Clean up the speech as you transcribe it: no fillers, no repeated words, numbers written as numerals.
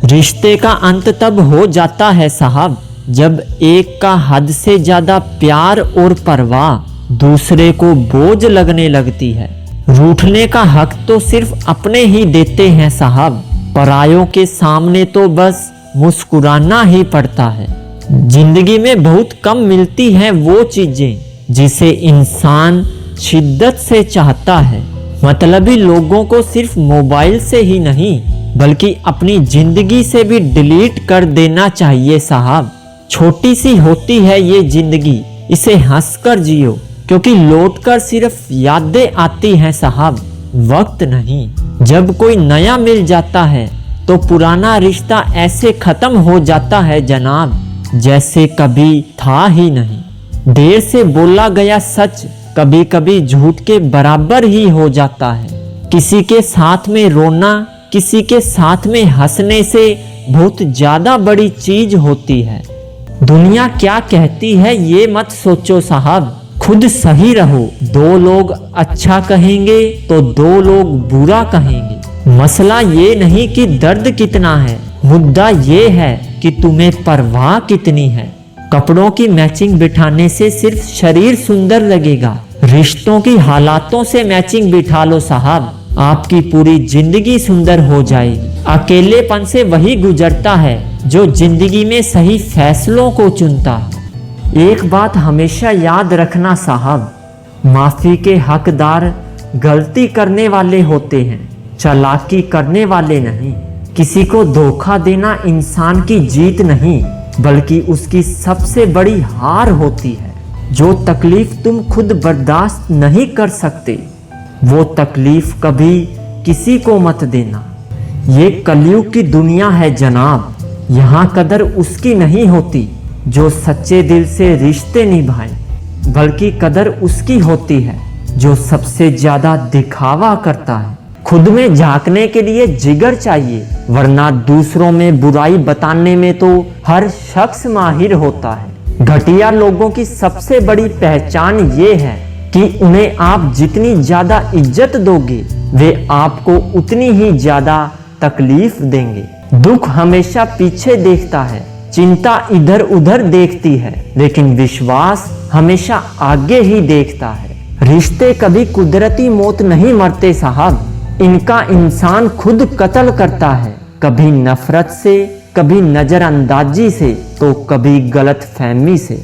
रिश्ते का अंत तब हो जाता है साहब जब एक का हद से ज़्यादा प्यार और परवाह दूसरे को बोझ लगने लगती है। रूठने का हक तो सिर्फ अपने ही देते हैं साहब, परायों के सामने तो बस मुस्कुराना ही पड़ता है। जिंदगी में बहुत कम मिलती हैं वो चीज़ें जिसे इंसान शिद्दत से चाहता है। मतलबी लोगों को सिर्फ मोबाइल से ही नहीं बल्कि अपनी जिंदगी से भी डिलीट कर देना चाहिए साहब। छोटी सी होती है ये जिंदगी, इसे हंसकर जियो क्योंकि लौटकर सिर्फ यादें आती हैं साहब, वक्त नहीं। जब कोई नया मिल जाता है तो पुराना रिश्ता ऐसे खत्म हो जाता है जनाब जैसे कभी था ही नहीं। देर से बोला गया सच कभी कभी झूठ के बराबर ही हो जाता है। किसी के साथ में रोना किसी के साथ में हंसने से बहुत ज्यादा बड़ी चीज होती है। दुनिया क्या कहती है ये मत सोचो साहब, खुद सही रहो। दो लोग अच्छा कहेंगे तो दो लोग बुरा कहेंगे। मसला ये नहीं कि दर्द कितना है, मुद्दा ये है कि तुम्हें परवाह कितनी है। कपड़ों की मैचिंग बिठाने से सिर्फ शरीर सुंदर लगेगा, रिश्तों की हालातों से मैचिंग बिठा लो साहब, आपकी पूरी जिंदगी सुंदर हो जाएगी। अकेलेपन से वही गुजरता है जो जिंदगी में सही फैसलों को चुनता है। एक बात हमेशा याद रखना साहब, माफी के हकदार गलती करने वाले होते हैं, चालाकी करने वाले नहीं। किसी को धोखा देना इंसान की जीत नहीं बल्कि उसकी सबसे बड़ी हार होती है। जो तकलीफ तुम खुद बर्दाश्त नहीं कर सकते वो तकलीफ कभी किसी को मत देना। ये कलयुग की दुनिया है जनाब, यहाँ कदर उसकी नहीं होती जो सच्चे दिल से रिश्ते निभाए, बल्कि कदर उसकी होती है जो सबसे ज्यादा दिखावा करता है। खुद में झांकने के लिए जिगर चाहिए, वरना दूसरों में बुराई बताने में तो हर शख्स माहिर होता है। घटिया लोगों की सबसे बड़ी पहचान ये है कि उन्हें आप जितनी ज्यादा इज्जत दोगे वे आपको उतनी ही ज्यादा तकलीफ देंगे। दुख हमेशा पीछे देखता है, चिंता इधर उधर देखती है, लेकिन विश्वास हमेशा आगे ही देखता है। रिश्ते कभी कुदरती मौत नहीं मरते साहब, इनका इंसान खुद कत्ल करता है, कभी नफरत से, कभी नजरअंदाजी से तो कभी गलत फहमी से।